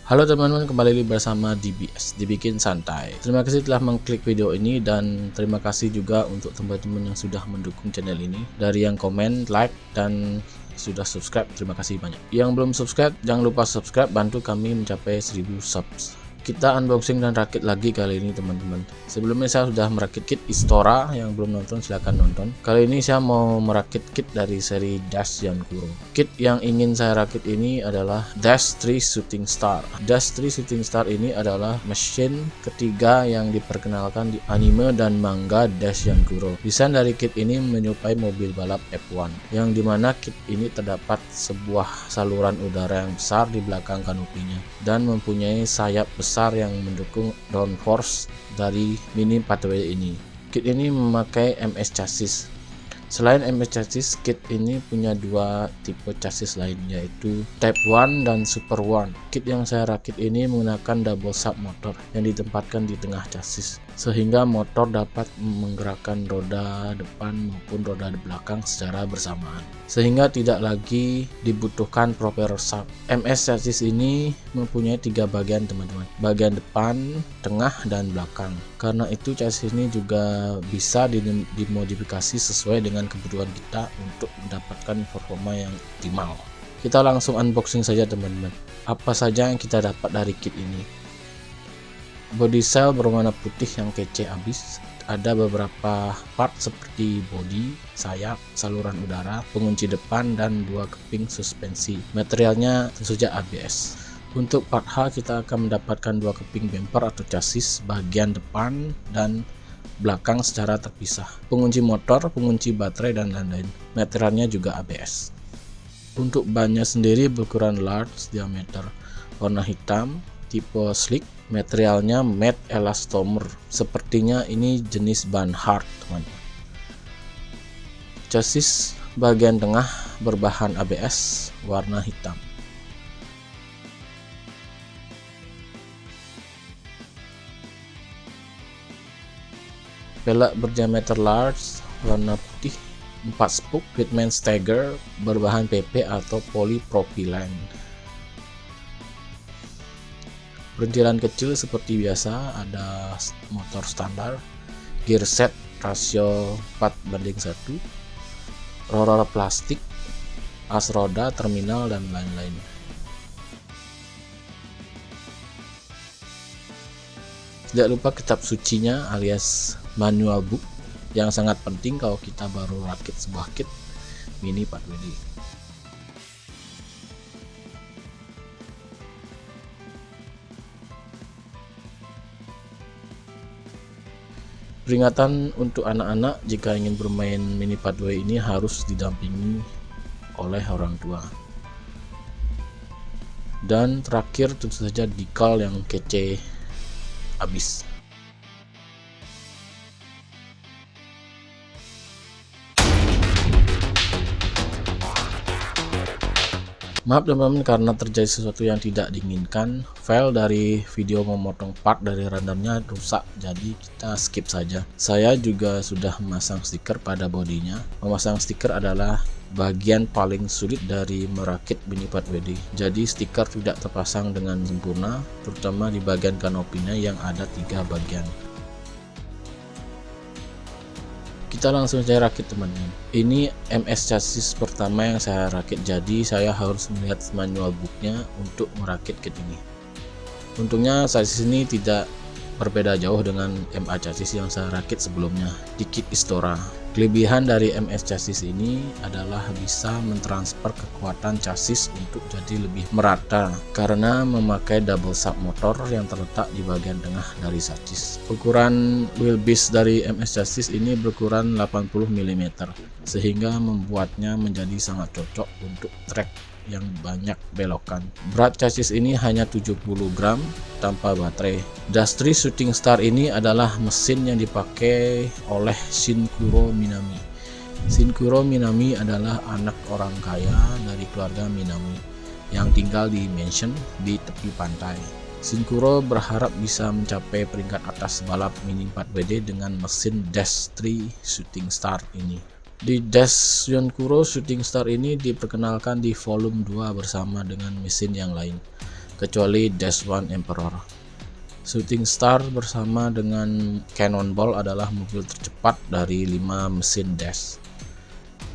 Halo teman-teman, kembali lagi bersama DBS, dibikin santai. Terima kasih telah mengklik video ini dan terima kasih juga untuk teman-teman yang sudah mendukung channel ini. Dari yang komen, like, dan sudah subscribe, terima kasih banyak. Yang belum subscribe, jangan lupa subscribe, bantu kami mencapai 1000 subs. Kita unboxing dan rakit lagi kali ini teman-teman. Sebelumnya saya sudah merakit kit Istora, yang belum nonton silahkan nonton. Kali ini saya mau merakit kit dari seri Dash Yankuro. Kit yang ingin saya rakit ini adalah Dash 3 Shooting Star. Dash 3 Shooting Star ini adalah mesin ketiga yang diperkenalkan di anime dan manga Dash Yankuro. Desain dari kit ini menyerupai mobil balap F1, yang dimana kit ini terdapat sebuah saluran udara yang besar di belakang kanopinya dan mempunyai sayap besar yang mendukung downforce dari mini 4WD ini. Kit ini memakai MS chassis. Selain MS chassis, kit ini punya dua tipe chassis lain, yaitu Type 1 dan Super 1. Kit yang saya rakit ini menggunakan double sub motor yang ditempatkan di tengah chassis, sehingga motor dapat menggerakkan roda depan maupun roda belakang secara bersamaan, sehingga tidak lagi dibutuhkan propeller sub. MS chassis ini mempunyai tiga bagian teman-teman, bagian depan, tengah, dan belakang. Karena itu chassis ini juga bisa dimodifikasi sesuai dengan kebutuhan kita untuk mendapatkan performa yang optimal. Kita langsung unboxing saja teman-teman. Apa saja yang kita dapat dari kit ini? Body cell berwarna putih yang kece abis. Ada beberapa part seperti bodi, sayap, saluran udara, pengunci depan, dan dua keping suspensi. Materialnya tentu saja ABS. Untuk part H kita akan mendapatkan dua keping bumper atau chassis bagian depan dan belakang secara terpisah, pengunci motor, pengunci baterai, dan lain-lain. Materialnya juga ABS. Untuk bannya sendiri berukuran large diameter, warna hitam, tipe slick, materialnya matte elastomer. Sepertinya ini jenis ban hard teman-teman. Chassis bagian tengah berbahan ABS warna hitam. Pelek berdiameter large warna putih, 4 spoke Pitman Stagger berbahan PP atau polypropylene. Perintilan kecil seperti biasa, ada motor standar, gear set rasio 4:1, roller plastik, as roda, terminal, dan lain-lain. Tidak lupa kitab sucinya alias manual book yang sangat penting kalau kita baru rakit sebuah kit mini 4WD. Peringatan untuk anak-anak jika ingin bermain mini 4WD ini harus didampingi oleh orang tua. Dan terakhir tentu saja decal yang kece abis. Maaf teman-teman karena terjadi sesuatu yang tidak diinginkan, file dari video memotong part dari rendernya rusak, jadi kita skip saja. Saya juga sudah memasang stiker pada bodinya. Memasang stiker adalah bagian paling sulit dari merakit mini 4WD. Jadi stiker tidak terpasang dengan sempurna, terutama di bagian kanopinya yang ada 3 bagian. Kita langsung saja rakit teman-teman. Ini MS chassis pertama yang saya rakit, jadi saya harus melihat manual booknya untuk merakit kit ini. Untungnya chassis ini tidak berbeda jauh dengan MA chassis yang saya rakit sebelumnya di kit Istora. Kelebihan dari MS chassis ini adalah bisa mentransfer kekuatan chassis untuk jadi lebih merata karena memakai double sub motor yang terletak di bagian tengah dari chassis. Ukuran wheelbase dari MS chassis ini berukuran 80 mm sehingga membuatnya menjadi sangat cocok untuk trek yang banyak belokan. Berat chassis ini hanya 70 gram tanpa baterai. Dash 3 Shooting Star ini adalah mesin yang dipakai oleh Shinkuro Minami. Shinkuro Minami adalah anak orang kaya dari keluarga Minami yang tinggal di mansion di tepi pantai. Shinkuro berharap bisa mencapai peringkat atas balap mini 4WD dengan mesin Dash 3 Shooting Star ini. Di Dash Yankuro Shooting Star ini diperkenalkan di volume 2 bersama dengan mesin yang lain. kecuali Dash One Emperor. Shooting Star bersama dengan Cannonball adalah mobil tercepat dari 5 mesin Dash.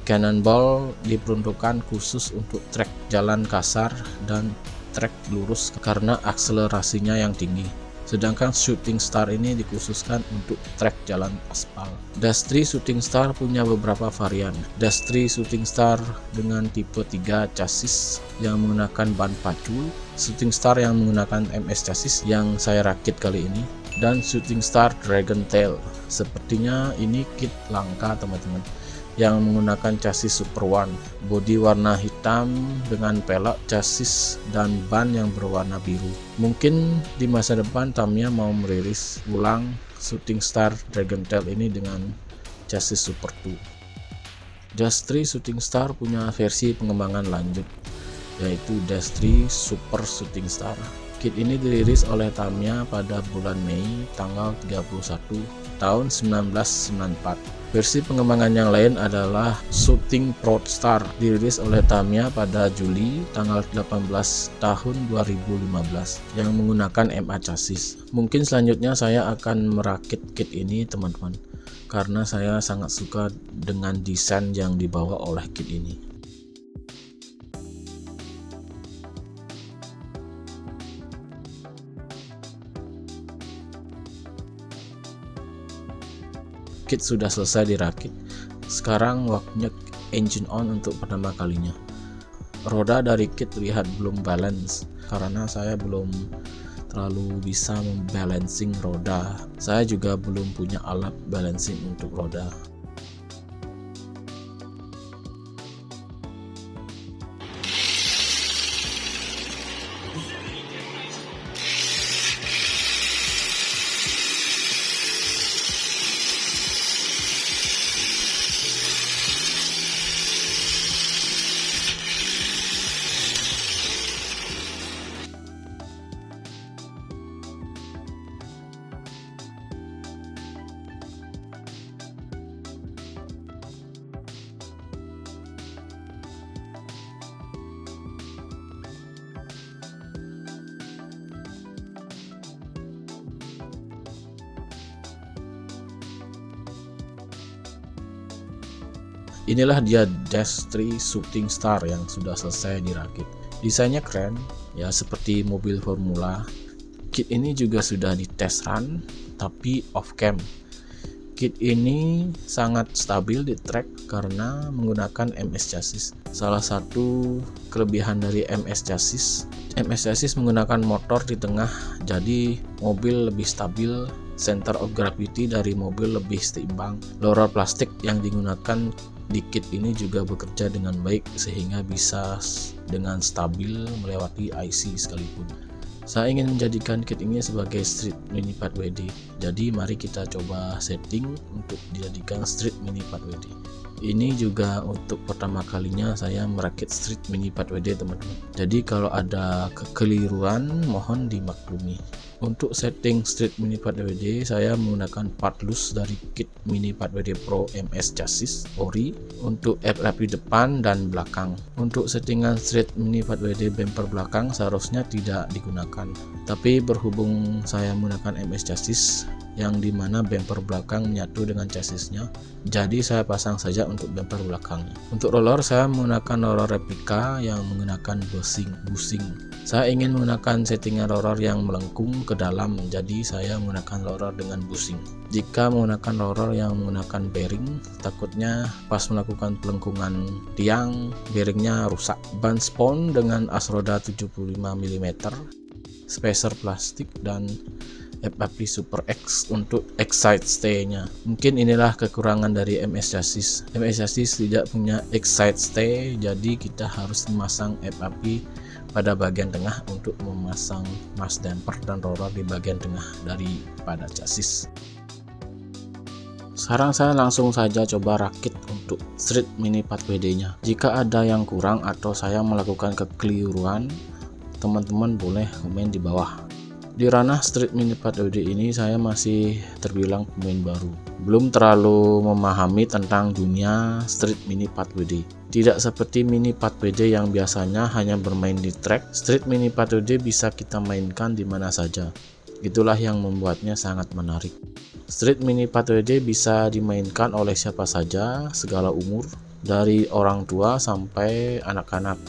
Cannonball diperuntukkan khusus untuk trek jalan kasar dan trek lurus karena akselerasinya yang tinggi. Sedangkan Shooting Star ini dikhususkan untuk trek jalan aspal. Dash 3 Shooting Star punya beberapa varian. Dash 3 Shooting Star dengan tipe 3 chassis yang menggunakan ban pacu, Shooting Star yang menggunakan MS chassis yang saya rakit kali ini, dan Shooting Star Dragon Tail. Sepertinya ini kit langka teman-teman, yang menggunakan chassis Super One, bodi warna hitam dengan pelek chassis dan ban yang berwarna biru. Mungkin di masa depan Tamiya mau merilis ulang Shooting Star Dragon Tail ini dengan chassis Super 2. Dash 3 Shooting Star punya versi pengembangan lanjut, yaitu Dash 3 Super Shooting Star. Kit ini dirilis oleh Tamiya pada bulan Mei tanggal 31 tahun 1994. Versi pengembangan yang lain adalah Shooting Proud Star, dirilis oleh Tamiya pada Juli tanggal 18 tahun 2015 yang menggunakan MA chassis. Mungkin selanjutnya saya akan merakit kit ini teman-teman, karena saya sangat suka dengan desain yang dibawa oleh kit ini. Kit sudah selesai dirakit. Sekarang waktunya engine on untuk pertama kalinya. Roda dari kit terlihat belum balance karena saya belum terlalu bisa membalancing roda. Saya juga belum punya alat balancing untuk roda. Inilah dia Dash 3 Shooting Star yang sudah selesai dirakit. Desainnya keren, ya seperti mobil formula. Kit ini juga sudah di test run, tapi off cam. Kit ini sangat stabil di track karena menggunakan MS chassis. Salah satu kelebihan dari MS chassis menggunakan motor di tengah, jadi mobil lebih stabil. Center of gravity dari mobil lebih seimbang. Roller plastik yang digunakan di kit ini juga bekerja dengan baik sehingga bisa dengan stabil melewati IC sekalipun. Saya ingin menjadikan kit ini sebagai Street Mini Pad WD. Jadi mari kita coba setting untuk dijadikan Street Mini Pad WD. Ini juga untuk pertama kalinya saya merakit Street Mini Pad WD teman-teman. Jadi kalau ada kekeliruan mohon dimaklumi. Untuk setting Street Mini Pad WD saya menggunakan part loose dari kit Mini Pad WD Pro MS chassis ori untuk FRP depan dan belakang. Untuk settingan Street Mini Pad WD bumper belakang seharusnya tidak digunakan, tapi berhubung saya menggunakan MS chassis yang dimana bumper belakang menyatu dengan chassisnya, jadi saya pasang saja untuk bumper belakangnya. Untuk roller saya menggunakan roller replika yang menggunakan bushing. Saya ingin menggunakan settingan roller yang melengkung ke dalam, jadi saya menggunakan roller dengan bushing. Jika menggunakan roller yang menggunakan bearing, takutnya pas melakukan pelengkungan tiang bearingnya rusak. Ban spon dengan as roda 75 mm, spacer plastik, dan FAP Super X untuk excite stay-nya. Mungkin inilah kekurangan dari MS chassis. MS chassis tidak punya excite stay, jadi kita harus memasang FAP pada bagian tengah untuk memasang mass damper dan roller di bagian tengah daripada chassis. Sekarang saya langsung saja coba rakit untuk Street Mini Pad WD-nya. Jika ada yang kurang atau saya melakukan kekeliruan, teman-teman boleh komen di bawah. Di ranah Street Mini 4WD ini saya masih terbilang pemain baru, belum terlalu memahami tentang dunia Street Mini 4WD. Tidak seperti Mini 4WD yang biasanya hanya bermain di track, Street Mini 4WD bisa kita mainkan di mana saja. Itulah yang membuatnya sangat menarik. Street Mini 4WD bisa dimainkan oleh siapa saja, segala umur, dari orang tua sampai anak-anak.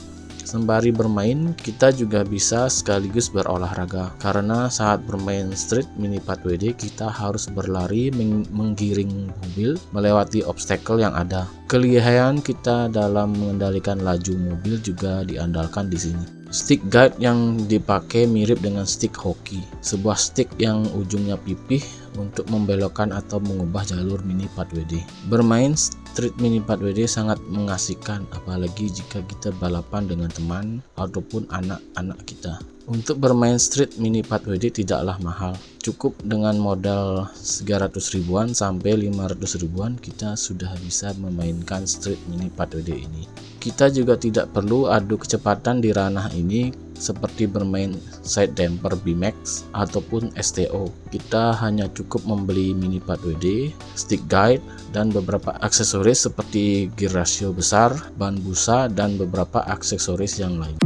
Sembari bermain, kita juga bisa sekaligus berolahraga. Karena saat bermain Street Mini 4WD, kita harus berlari menggiring mobil melewati obstacle yang ada. Kelihayan kita dalam mengendalikan laju mobil juga diandalkan di sini. Stick guide yang dipakai mirip dengan stick hoki, sebuah stick yang ujungnya pipih untuk membelokkan atau mengubah jalur Mini 4WD. Bermain Street Mini 4WD sangat mengasihkan, apalagi jika kita balapan dengan teman ataupun anak-anak kita. Untuk bermain Street Mini 4WD tidaklah mahal, cukup dengan modal 300 ribuan sampai 500 ribuan kita sudah bisa memainkan Street Mini 4WD ini. Kita juga tidak perlu adu kecepatan di ranah ini seperti bermain side damper BMX ataupun STO. Kita hanya cukup membeli Mini 4WD, stick guide, dan beberapa aksesoris seperti gear ratio besar, ban busa, dan beberapa aksesoris yang lain.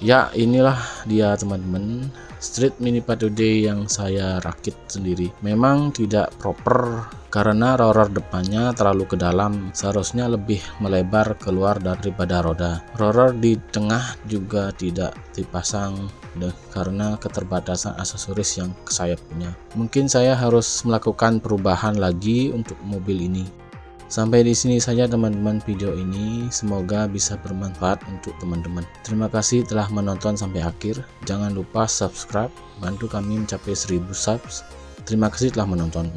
Ya, inilah dia teman-teman, Street Mini 4WD yang saya rakit sendiri. Memang tidak proper karena roller depannya terlalu ke dalam, seharusnya lebih melebar keluar daripada roda. Roller di tengah juga tidak dipasang karena keterbatasan aksesoris yang saya punya. Mungkin saya harus melakukan perubahan lagi untuk mobil ini. Sampai di sini saja teman-teman video ini, semoga bisa bermanfaat untuk teman-teman. Terima kasih telah menonton sampai akhir. Jangan lupa subscribe, bantu kami mencapai 1000 subs. Terima kasih telah menonton.